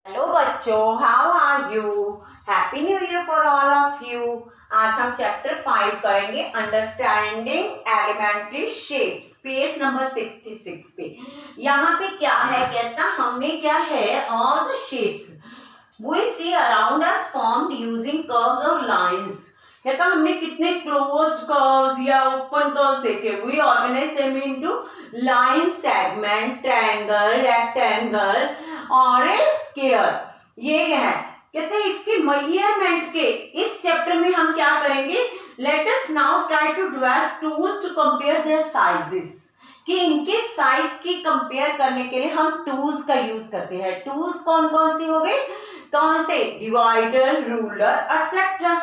Hello बच्चों, how are you? Happy new year for all of you. आज हम chapter 5 करेंगे, understanding elementary shapes, page number 66 पे। यहाँ पे क्या है, कहता हमने क्या है, all the shapes we see around us formed using curves और लाइंस। कहता हमने कितने क्लोज्ड कर्व्स या ओपन कर्व्स देखे, we organize them into line, segment, triangle, rectangle और स्क्वायर। ये है, कहते हैं इसके मेजरमेंट के इस चैप्टर में हम क्या करेंगे, let us now try to develop tools to compare their sizes, कि इनके साइज की कंपेयर करने के लिए हम टूल्स का यूज करते हैं। टूल्स कौन कौन से हो गए, कौन से, डिवाइडर, रूलर एक्सेट्रा।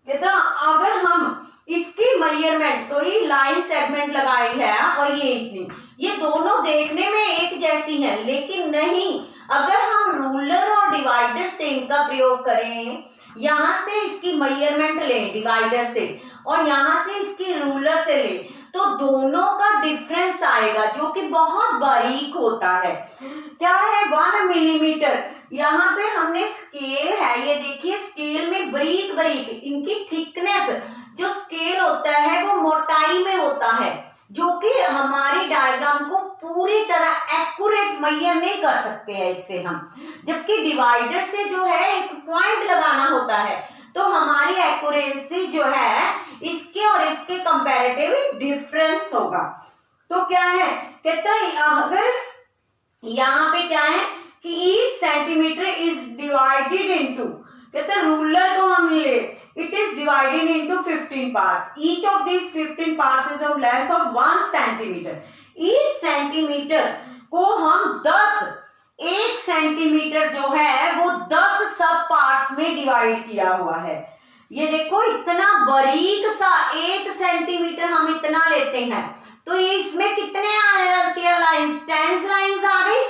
कहता अगर हम इसकी मेजरमेंट, तो ये लाइन सेगमेंट लगाई है और ये इतनी, ये दोनों देखने में एक जैसी हैं, लेकिन नहीं, अगर हम रूलर और डिवाइडर से इनका प्रयोग करें, यहां से इसकी मेजरमेंट लें डिवाइडर से और यहां से इसकी रूलर से लें, तो दोनों का डिफरेंस आएगा जो कि बहुत बारीक होता है। क्या है, 1 मिलीमीटर। यहाँ पे हमने स्केल है, ये देखिए स्केल में बारीक बारीक इनकी थिकनेस, जो स्केल होता है वो मोटाई में होता है, जो कि हमारी डायग्राम को पूरी तरह एक्यूरेट मेजर नहीं कर सकते हैं इससे हम। जबकि डिवाइडर से जो है एक पॉइंट लगाना होता है, तो हमारी एक्यूरेसी जो है इसके और इसके कंपैरेटिव डिफरेंस होगा। तो क्या है, कहता है अगर यहाँ पे क्या है कि each centimetre is divided into, कहते हैं रूलर को हम ले, it is divided into 15 parts. Each of these 15 parts is of length of 1 centimeter. Each centimetre को हम 1 सेंटीमीटर जो है वो 10 सब पार्ट्स में डिवाइड किया हुआ है। ये देखो इतना बारीक सा 1 सेंटीमीटर हम इतना लेते हैं, तो ये इसमें कितने आ जाती है लाइंस, 10 लाइंस आ गई,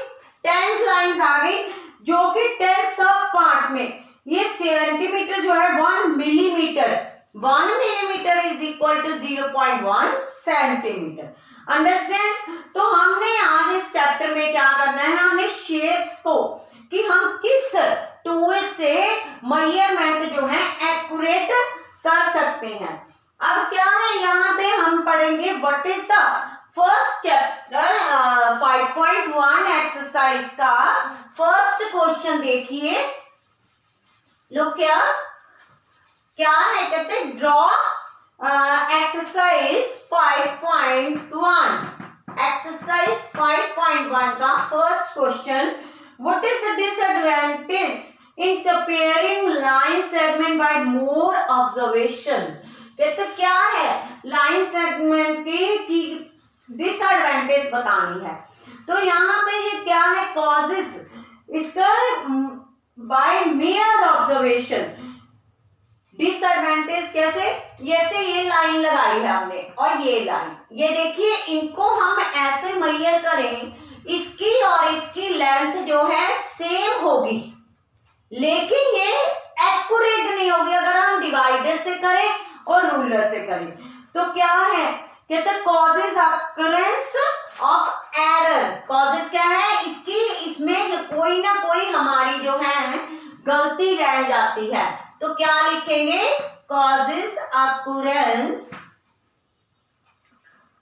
10 लाइंस आ गई, जो कि 10 सब पार्ट्स में। ये सेंटीमीटर जो है 1 millimetre, 1 millimetre is equal to 0.1 centimetre. Understand? तो हमने आज इस चैप्टर में क्या करना है, हमने शेप्स को, कि हम किस टूल से मेजरमेंट जो है एक्यूरेट कर सकते हैं। अब क्या है, यहाँ पे हम पढ़ेंगे what is the first chapter 5.1 exercise का फर्स्ट क्वेश्चन। देखिए लोग क्या क्या है, कहते हैं ड्रॉ एक्सरसाइज 5.1, एक्सरसाइज 5.1 का first question, what is the disadvantage in comparing line segment by more observation. कहते क्या है, लाइन सेगमेंट की डिसएडवांटेज बतानी है। तो यहाँ पे ये क्या है, कॉजेस, इसका बाय मेयर ऑब्जर्वेशन। डिसएडवांटेज कैसे, जैसे ये लाइन लगाई है हमने और ये लाइन, ये देखिए इनको हम ऐसे मेजर करें, इसकी और इसकी लेंथ जो है सेम होगी, लेकिन ये एक्यूरेट नहीं होगी अगर हम डिवाइडर से करें और रूलर से करें। तो क्या है, कहते causes occurrence of error. Causes क्या है, इसकी इसमें कोई ना कोई हमारी जो है गलती रह जाती है, तो क्या लिखेंगे, causes occurrence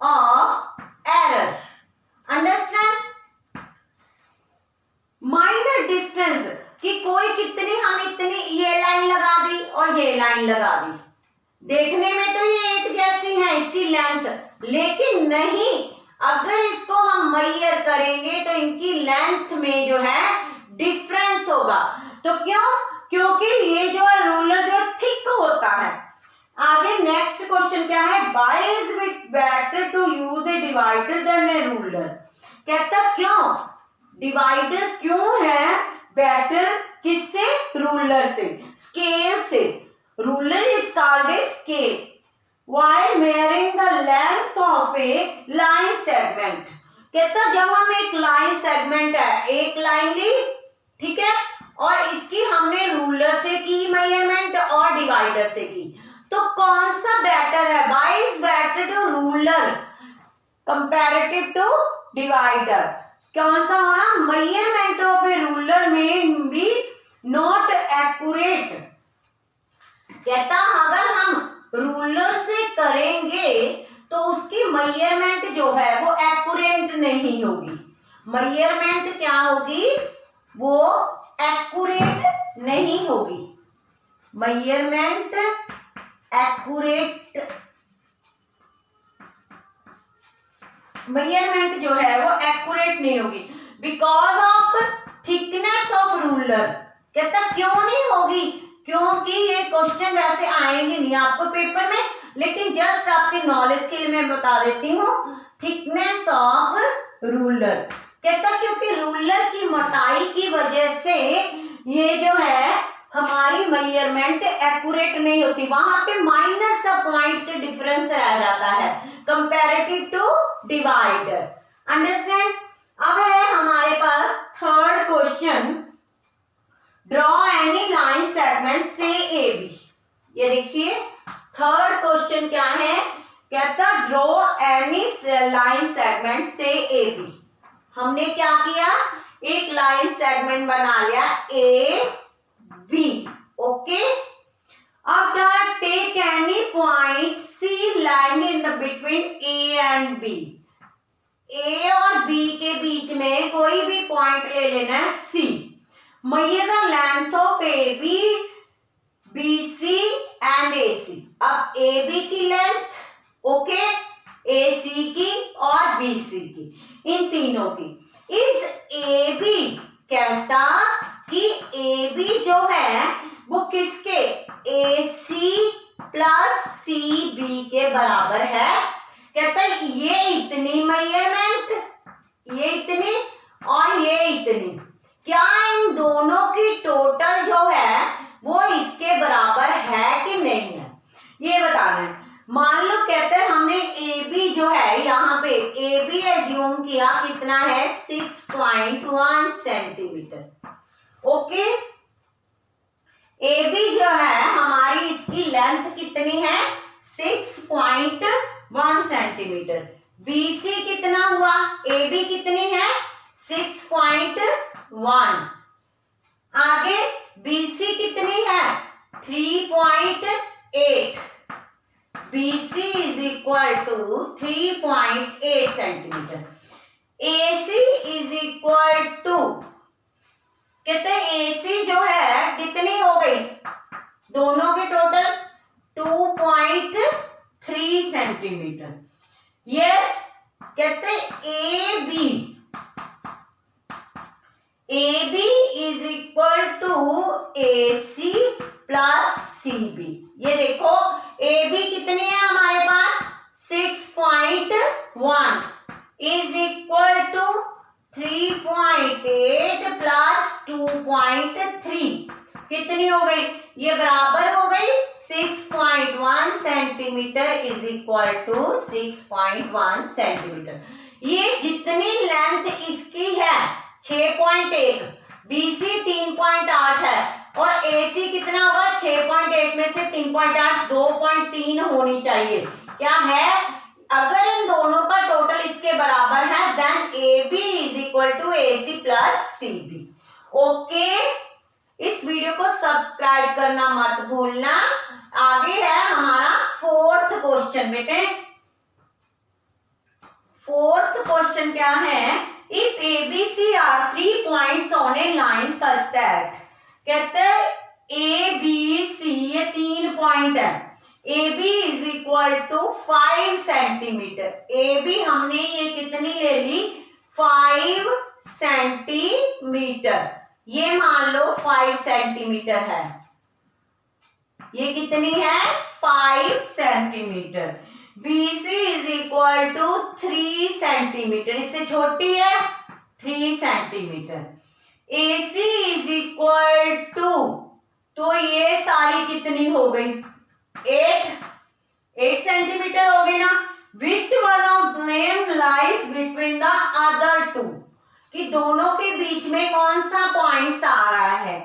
of error. Understand? Minor distance, कि कोई कितनी, हम इतनी ये लाइन लगा दी और ये लाइन लगा दी, देखने में तो ये एक जैसी है इसकी लेंथ, लेकिन नहीं, अगर इसको हम मेजर करेंगे तो इनकी लेंथ में जो है डिफरेंस होगा। तो क्यों, क्योंकि ये जो है रूलर जो थिक होता है। आगे नेक्स्ट क्वेश्चन क्या है, why is it better to use a divider than a ruler. कहता क्यों, डिवाइडर क्यों है बेटर, किससे, रूलर से, स्केल से। Ruler is called a scale while measuring the length of a line segment। कहता जब हम एक लाइन सेगमेंट है, एक लाइन ली, ठीक है, और इसकी हमने रूलर से की मेजरमेंट और डिवाइडर से की, तो कौन सा बेटर है, why is better to ruler comparative to divider। कौन सा हुआ, मेजरमेंट ऑफ ए रूलर में मेजरमेंट जो है वो एक्यूरेट नहीं होगी। मेजरमेंट क्या होगी, वो एक्यूरेट नहीं होगी। मेजरमेंट एक्यूरेट, मेजरमेंट जो है वो एक्यूरेट नहीं होगी because of thickness of ruler. कहता क्यों नहीं होगी, क्योंकि ये क्वेश्चन वैसे आएंगे नहीं आपको पेपर में, लेकिन जस्ट आपकी नॉलेज के लिए मैं बता देती हूँ। थिकनेस ऑफ रूलर, कहता क्योंकि रूलर की मोटाई की वजह से ये जो है हमारी मेजरमेंट एक्यूरेट नहीं होती, वहां पे माइनर सा पॉइंट के डिफरेंस रह जाता है कंपैरेटिव टू डिवाइडर। अंडरस्टैंड। अब है हमारे पास third question, draw any line segment से ए बी। ये देखिए थर्ड क्वेश्चन क्या है, कहता ड्रॉ एनी लाइन सेगमेंट से ए बी। हमने क्या किया, एक लाइन सेगमेंट बना लिया ए बी। ओके, अब take any point C lying in the between A and B. A और बी के बीच में कोई भी पॉइंट ले लेना है C. Measure the length of A B, B C and A C. अब ए बी की लेंथ, ओके, ए सी की और बी सी की, इन तीनों की। इस ए बी कहता कि ए बी जो है वो किसके, ए सी प्लस सी बी के बराबर है। कहता है ये इतनी मेजरमेंट, ये इतनी और ये इतनी, क्या इन दोनों की टोटल जो है वो इसके बराबर है कि नहीं है, ये बताना है। मान लो कहते हैं हमने ए बी जो है यहाँ पे ए बी एज्यूम किया कितना है 6.1 सेंटीमीटर। ओके, ए बी जो है हमारी इसकी लेंथ कितनी है 6.1 सेंटीमीटर। बी सी कितना हुआ, ए बी कितनी है 6.1। आगे बी सी कितनी है 3.8। B C is equal to 3.8 centimetre. A C is equal to, कहते हैं ए सी जो है कितनी हो गई, दोनों के टोटल 2.3 सेंटीमीटर। यस, कहते A B is equal to A C plus C B. ये देखो ए बी कितनी है हमारे पास 6.1 इज इक्वल टू 3.8 प्लस 2.3 कितनी हो गई, ये बराबर हो गई 6.1 centimetre is equal to 6.1 centimetre. ये जितनी लेंथ इसकी है 6.1, बीसी 3.8 है और एसी कितना होगा 6.1 में से 3.8 2.3 होनी चाहिए। क्या है, अगर इन दोनों का टोटल इसके बराबर है then A B is equal to A C plus C B. Okay, इस वीडियो को सब्सक्राइब करना मत भूलना। आगे है हमारा फोर्थ क्वेश्चन बेटे। फोर्थ क्वेश्चन क्या है, if A B C are 3 points on a line such that. कहते हैं ए बी सी ये 3 पॉइंट है, A B is equal to 5 centimetre. A B हमने ये कितनी ले ली 5 सेंटीमीटर। ये मान लो 5 सेंटीमीटर है, ये कितनी है 5 centimetre. B C is equal to 3 centimetre, इससे छोटी है 3 centimetre. A C is equal to, तो ये सारी कितनी हो गई 8 सेंटीमीटर हो गई ना। Which one of them lies between the other two, कि दोनों के बीच में कौन सा पॉइंट्स आ रहा है।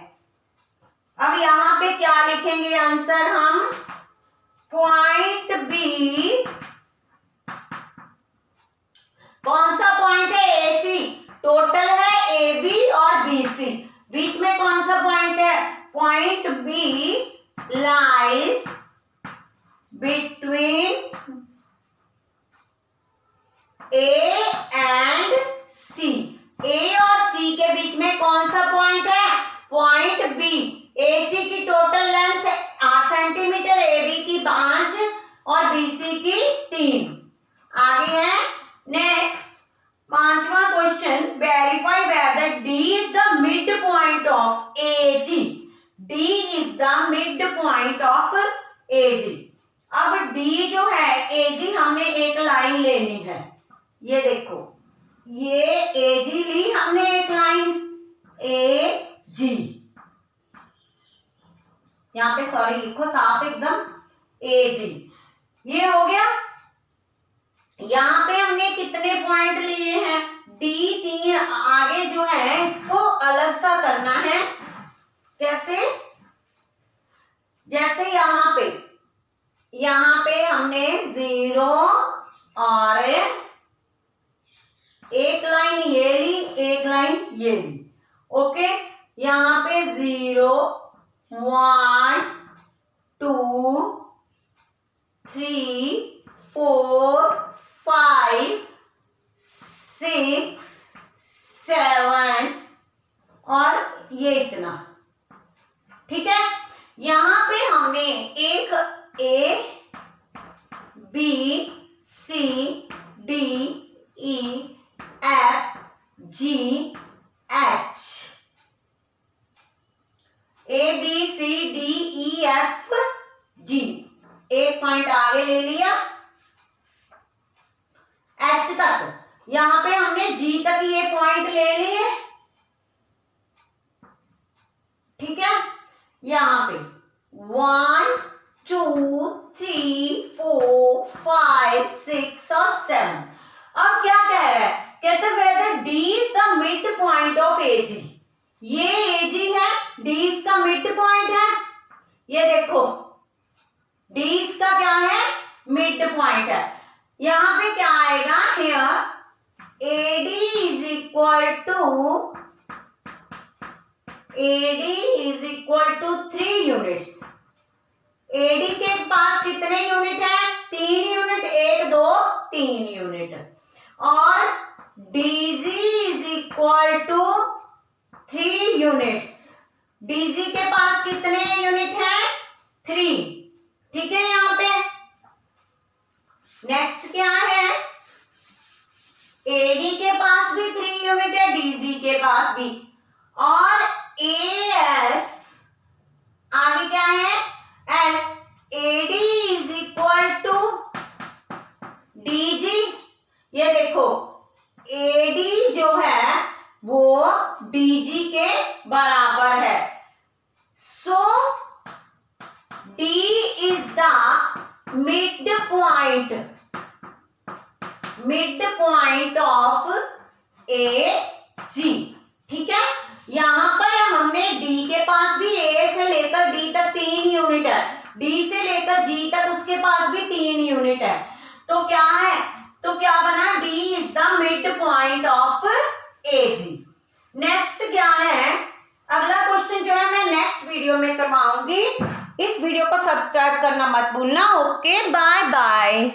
अब यहाँ पे क्या लिखेंगे आंसर हम, पॉइंट बी, कौन सा पॉइंट है ए सी, टोटल है ए बी और बी सी, बीच में कौन सा पॉइंट है, point B lies between A and C, A और सी के बीच में कौन सा पॉइंट है? Point B. ए सी की total length 8 centimetre, A B की 5 और बी सी की 3। आगे है नेक्स्ट 5वां question, verify whether D is the mid point of A G. D is the mid point of A G. अब D जो है ए जी, हमने एक लाइन लेनी है। ये देखो, ये ए जी ली हमने एक लाइन, ए जी, यहां पे सॉरी लिखो साफ एकदम, ए जी। ये हो गया। यहां पे हमने कितने पॉइंट लिए हैं? डी 3। आगे जो है इसको अलग सा करना है। कैसे? जैसे यहां पे हमने 0 और एक लाइन ये ली, एक लाइन ये ली। ओके, यहां पे 0 1 2 3 4 5 6 7 और ये इतना। ठीक है, यहां पे हमने एक A B C D E F G H, A B C D E F G, एक पॉइंट आगे ले लिया एच तक। यहां पे हमने जी तक ये पॉइंट ले लिए। ठीक है, यहां पे 1 2 3 4 5 6 और 7। अब क्या कह रहा है? कहते whether D is the mid point of A G. ये ए जी है, डी इसका मिड पॉइंट है। ये देखो, डी इसका क्या है? मिड पॉइंट है। यहां पे क्या आएगा? Here AD is equal to 3 units. AD के पास कितने यूनिट है? 3 यूनिट, 1 2 3 यूनिट। और DG is equal to 3 units. DG के पास कितने यूनिट है? 3। ठीक है, यहां पे नेक्स्ट क्या है? एडी के पास भी 3 यूनिट है, डीजी के पास भी। और एएस आगे क्या है? S. AD is equal to DG. ये देखो, एडी जो है वो डीजी के बराबर है। So D is the mid point of A G. ठीक है, यहां पर हमने डी के पास भी ए से लेकर डी तक 3 यूनिट है, डी से लेकर जी तक उसके पास भी 3 यूनिट है। तो क्या है? तो क्या बना? D is the mid point of A G. Next क्या है? अगला क्वेश्चन जो है मैं नेक्स्ट वीडियो में करवाऊंगी। इस वीडियो को सब्सक्राइब करना मत भूलना। Okay, bye bye.